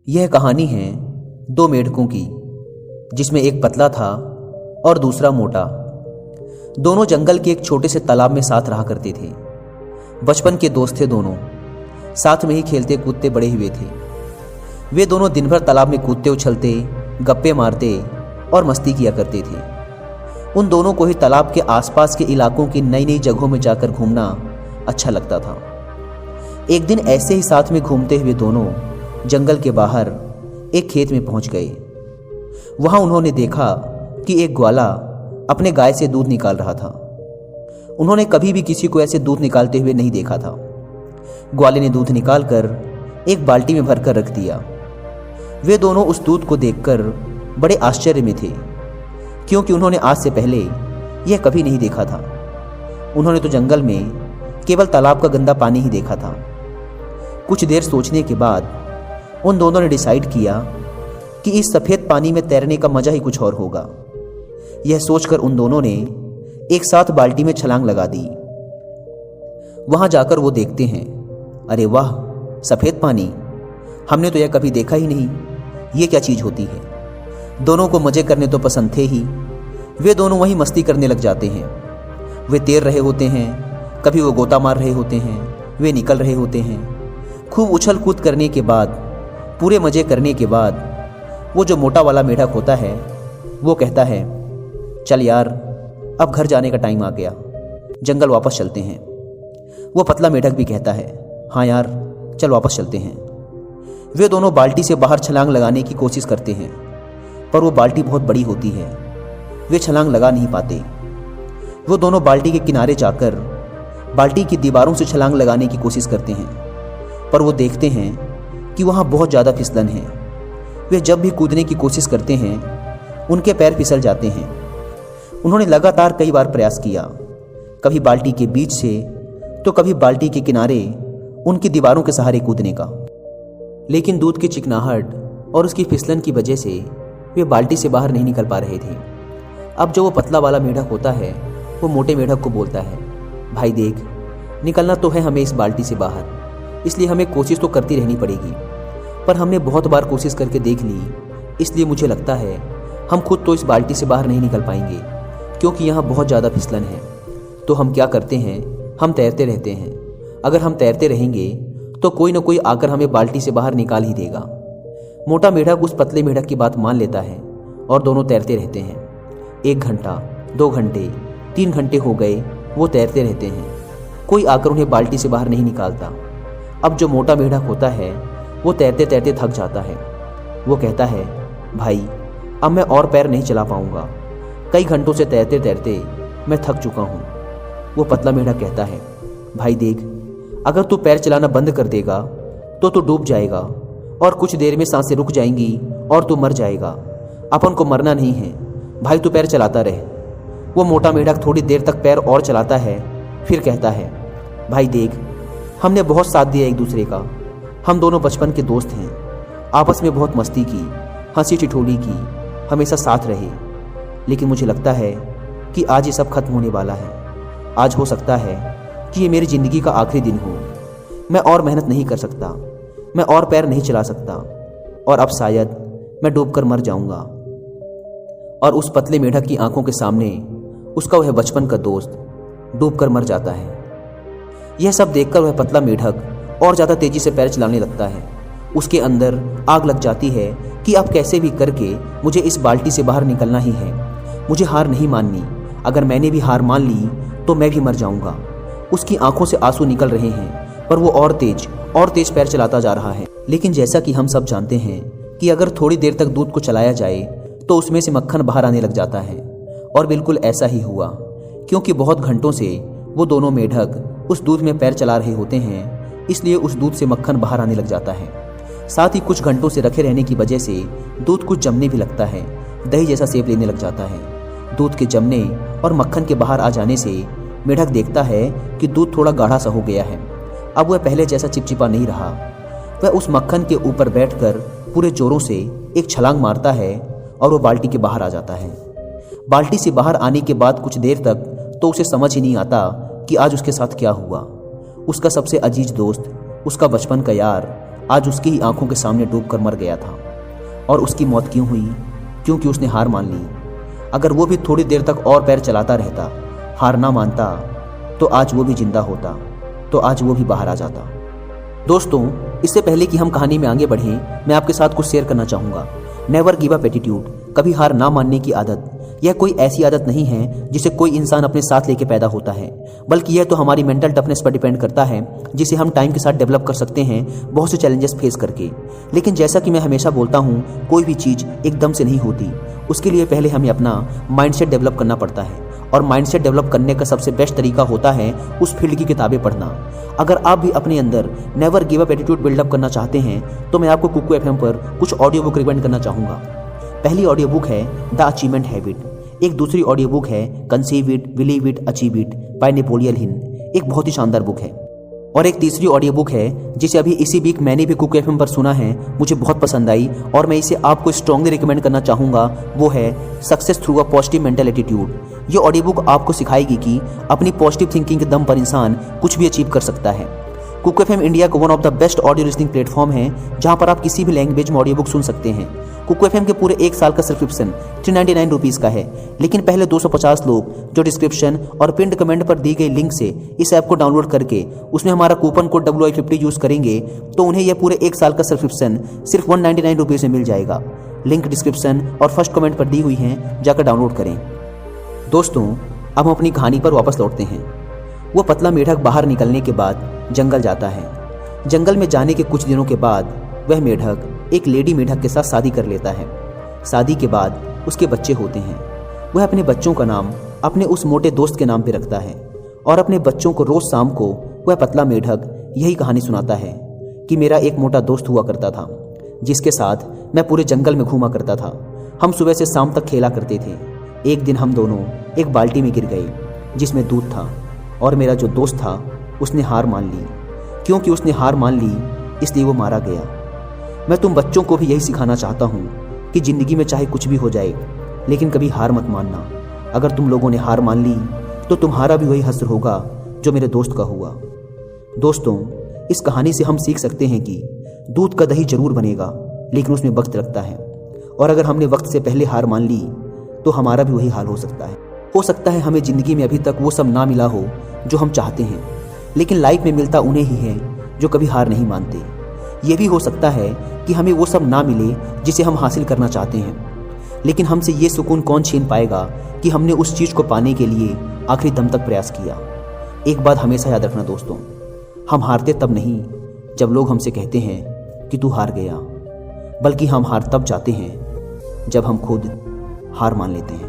यह कहानी है दो मेढकों की, जिसमें एक पतला था और दूसरा मोटा। दोनों जंगल के एक छोटे से तालाब में साथ रहा करते थे। बचपन के दोस्त थे दोनों, साथ में ही खेलते कूदते बड़े हुए थे। वे दोनों दिन भर तालाब में कूदते उछलते, गप्पे मारते और मस्ती किया करते थे। उन दोनों को ही तालाब के आसपास के इलाकों की नई नई जगहों में जाकर घूमना अच्छा लगता था। एक दिन ऐसे ही साथ में घूमते हुए दोनों जंगल के बाहर एक खेत में पहुंच गए। वहां उन्होंने देखा कि एक ग्वाला अपने गाय से दूध निकाल रहा था। उन्होंने कभी भी किसी को ऐसे दूध निकालते हुए नहीं देखा था। ग्वाले ने दूध निकालकर एक बाल्टी में भरकर रख दिया। वे दोनों उस दूध को देखकर बड़े आश्चर्य में थे, क्योंकि उन्होंने आज से पहले यह कभी नहीं देखा था। उन्होंने तो जंगल में केवल तालाब का गंदा पानी ही देखा था। कुछ देर सोचने के बाद उन दोनों ने डिसाइड किया कि इस सफ़ेद पानी में तैरने का मजा ही कुछ और होगा। यह सोचकर उन दोनों ने एक साथ बाल्टी में छलांग लगा दी। वहां जाकर वो देखते हैं, अरे वाह, सफ़ेद पानी! हमने तो यह कभी देखा ही नहीं। ये क्या चीज़ होती है? दोनों को मज़े करने तो पसंद थे ही। वे दोनों वहीं मस्ती करने लग जाते हैं। वे तैर रहे होते हैं, कभी वो गोता मार रहे होते हैं, वे निकल रहे होते हैं। खूब उछल कूद करने के बाद, पूरे मज़े करने के बाद, वो जो मोटा वाला मेढक होता है वो कहता है, चल यार, अब घर जाने का टाइम आ गया, जंगल वापस चलते हैं। वो पतला मेढक भी कहता है, हाँ यार, चल वापस चलते हैं। वे दोनों बाल्टी से बाहर छलांग लगाने की कोशिश करते हैं, पर वो बाल्टी बहुत बड़ी होती है। वे छलांग लगा नहीं पाते। वो दोनों बाल्टी के किनारे जाकर बाल्टी की दीवारों से छलांग लगाने की कोशिश करते हैं, पर वो देखते हैं कि वहाँ बहुत ज़्यादा फिसलन है। वे जब भी कूदने की कोशिश करते हैं, उनके पैर फिसल जाते हैं। उन्होंने लगातार कई बार प्रयास किया, कभी बाल्टी के बीच से तो कभी बाल्टी के किनारे उनकी दीवारों के सहारे कूदने का, लेकिन दूध की चिकनाहट और उसकी फिसलन की वजह से वे बाल्टी से बाहर नहीं निकल पा रहे थे। अब जो वो पतला वाला मेढक होता है वो मोटे मेढक को बोलता है, भाई देख, निकलना तो है हमें इस बाल्टी से बाहर, इसलिए हमें कोशिश तो करती रहनी पड़ेगी। पर हमने बहुत बार कोशिश करके देख ली, इसलिए मुझे लगता है हम खुद तो इस बाल्टी से बाहर नहीं निकल पाएंगे, क्योंकि यहाँ बहुत ज़्यादा फिसलन है। तो हम क्या करते हैं, हम तैरते रहते हैं। अगर हम तैरते रहेंगे तो कोई ना कोई आकर हमें बाल्टी से बाहर निकाल ही देगा। मोटा मेढक उस पतले मेढक की बात मान लेता है और दोनों तैरते रहते हैं। 1 घंटा, 2 घंटे, 3 घंटे हो गए, वो तैरते रहते हैं। कोई आकर उन्हें बाल्टी से बाहर नहीं निकालता। अब जो मोटा मेढक होता है वो तैरते तैरते थक जाता है। वो कहता है, भाई, अब मैं और पैर नहीं चला पाऊंगा। कई घंटों से तैरते तैरते मैं थक चुका हूँ। वो पतला मेढक कहता है, भाई देख, अगर तू पैर चलाना बंद कर देगा तो तू डूब जाएगा और कुछ देर में सांसें रुक जाएंगी और तू मर जाएगा। अपन को मरना नहीं है भाई, तू पैर चलाता रहे। वो मोटा मेढक थोड़ी देर तक पैर और चलाता है, फिर कहता है, भाई देख, हमने बहुत साथ दिया एक दूसरे का। हम दोनों बचपन के दोस्त हैं, आपस में बहुत मस्ती की, हंसी ठिठोली की, हमेशा साथ रहे। लेकिन मुझे लगता है कि आज ये सब खत्म होने वाला है। आज हो सकता है कि ये मेरी ज़िंदगी का आखिरी दिन हो। मैं और मेहनत नहीं कर सकता, मैं और पैर नहीं चला सकता, और अब शायद मैं डूबकर मर जाऊंगा। और उस पतले मेढक की आंखों के सामने उसका वह बचपन का दोस्त डूबकर मर जाता है। यह सब देखकर वह पतला मेढक और ज़्यादा तेजी से पैर चलाने लगता है। उसके अंदर आग लग जाती है कि अब कैसे भी करके मुझे इस बाल्टी से बाहर निकलना ही है। मुझे हार नहीं माननी। अगर मैंने भी हार मान ली तो मैं भी मर जाऊंगा। उसकी आंखों से आंसू निकल रहे हैं, पर वो और तेज पैर चलाता जा रहा है। लेकिन जैसा कि हम सब जानते हैं कि अगर थोड़ी देर तक दूध को चलाया जाए तो उसमें से मक्खन बाहर आने लग जाता है। और बिल्कुल ऐसा ही हुआ, क्योंकि बहुत घंटों से वो दोनों मेढक उस दूध में पैर चला रहे होते हैं, इसलिए उस दूध से मक्खन बाहर आने लग जाता है। साथ ही कुछ घंटों से रखे रहने की वजह से दूध कुछ जमने भी लगता है, दही जैसा शेप लेने लग जाता है। दूध के जमने और मक्खन के बाहर आ जाने से मेढक देखता है कि दूध थोड़ा गाढ़ा सा हो गया है। अब वह पहले जैसा चिपचिपा नहीं रहा। वह उस मक्खन के ऊपर बैठकर पूरे जोरों से एक छलांग मारता है और वो बाल्टी के बाहर आ जाता है। बाल्टी से बाहर आने के बाद कुछ देर तक तो उसे समझ ही नहीं आता कि आज उसके साथ क्या हुआ। उसका सबसे अजीज दोस्त, उसका बचपन का यार आज उसकी ही आंखों के सामने डूबकर मर गया था। और उसकी मौत क्यों हुई? क्योंकि उसने हार मान ली। अगर वो भी थोड़ी देर तक और पैर चलाता रहता, हार ना मानता, तो आज वो भी जिंदा होता, तो आज वो भी बाहर आ जाता। दोस्तों, इससे पहले कि हम कहानी में आगे बढ़ें, मैं आपके साथ कुछ शेयर करना चाहूँगा। नेवर गिव अप एटीट्यूड, कभी हार ना मानने की आदत, यह कोई ऐसी आदत नहीं है जिसे कोई इंसान अपने साथ लेके पैदा होता है, बल्कि यह तो हमारी मेंटल टफनेस पर डिपेंड करता है, जिसे हम टाइम के साथ डेवलप कर सकते हैं, बहुत से चैलेंजेस फेस करके। लेकिन जैसा कि मैं हमेशा बोलता हूँ, कोई भी चीज़ एकदम से नहीं होती। उसके लिए पहले हमें अपना माइंडसेट डेवलप करना पड़ता है, और माइंडसेट डेवलप करने का सबसे बेस्ट तरीका होता है उस फील्ड की किताबें पढ़ना। अगर आप भी अपने अंदर never give up attitude build up करना चाहते हैं, तो मैं आपको कुकू एफएम पर कुछ ऑडियो बुक रिकमेंड करना चाहूँगा। पहली ऑडियो बुक है द अचीवमेंट हैबिट। एक दूसरी ऑडियो बुक है conceive it, believe it, achieve it by Napoleon Hill, एक बहुत ही शानदार बुक है। और एक तीसरी ऑडियो बुक है जिसे अभी इसी वीक मैंने भी कुकू एफएम पर सुना है, मुझे बहुत पसंद आई और मैं इसे आपको स्ट्रांगली रिकमेंड करना चाहूँगा। वो है success through a positive mental attitude. ये ऑडियो बुक आपको सिखाएगी कि अपनी पॉजिटिव थिंकिंग के दम पर इंसान कुछ भी अचीव कर सकता है। कुकू एफएम इंडिया का one of the best audio listening platform है, जहां पर आप किसी भी लैंग्वेज में ऑडियो बुक सुन सकते हैं। कुकू एफएम के पूरे एक साल का सब्सक्रिप्शन 399 रुपीज़ का है, लेकिन पहले 250 लोग जो डिस्क्रिप्शन और पिंड कमेंट पर दी गई लिंक से इस ऐप को डाउनलोड करके उसमें हमारा कूपन कोड WI50 यूज़ करेंगे, तो उन्हें यह पूरे एक साल का सब्सक्रिप्शन सिर्फ 199 रुपीज़ में मिल जाएगा। लिंक डिस्क्रिप्शन और फर्स्ट कमेंट पर दी हुई हैं, जाकर डाउनलोड करें। दोस्तों, अब हम अपनी कहानी पर वापस लौटते हैं। वो पतला मेढक बाहर निकलने के बाद जंगल जाता है। जंगल में जाने के कुछ दिनों के बाद वह मेढक एक लेडी मेढक के साथ शादी कर लेता है। शादी के बाद उसके बच्चे होते हैं। वह अपने बच्चों का नाम अपने उस मोटे दोस्त के नाम पे रखता है और अपने बच्चों को रोज शाम को वह पतला मेढक यही कहानी सुनाता है कि मेरा एक मोटा दोस्त हुआ करता था, जिसके साथ मैं पूरे जंगल में घूमा करता था। हम सुबह से शाम तक खेला करते थे। एक दिन हम दोनों एक बाल्टी में गिर गए जिसमें दूध था, और मेरा जो दोस्त था उसने हार मान ली। क्योंकि उसने हार मान ली, इसलिए वो मारा गया। मैं तुम बच्चों को भी यही सिखाना चाहता हूँ कि ज़िंदगी में चाहे कुछ भी हो जाए, लेकिन कभी हार मत मानना। अगर तुम लोगों ने हार मान ली, तो तुम्हारा भी वही हश्र होगा जो मेरे दोस्त का हुआ। दोस्तों, इस कहानी से हम सीख सकते हैं कि दूध का दही जरूर बनेगा, लेकिन उसमें वक्त लगता है, और अगर हमने वक्त से पहले हार मान ली, तो हमारा भी वही हाल हो सकता है। हो सकता है हमें ज़िंदगी में अभी तक वो सब ना मिला हो जो हम चाहते हैं, लेकिन लाइफ में मिलता उन्हें ही है जो कभी हार नहीं मानते। ये भी हो सकता है कि हमें वो सब ना मिले जिसे हम हासिल करना चाहते हैं, लेकिन हमसे ये सुकून कौन छीन पाएगा कि हमने उस चीज़ को पाने के लिए आखिरी दम तक प्रयास किया। एक बात हमेशा याद रखना दोस्तों, हम हारते तब नहीं जब लोग हमसे कहते हैं कि तू हार गया, बल्कि हम हार तब जाते हैं जब हम खुद हार मान लेते हैं।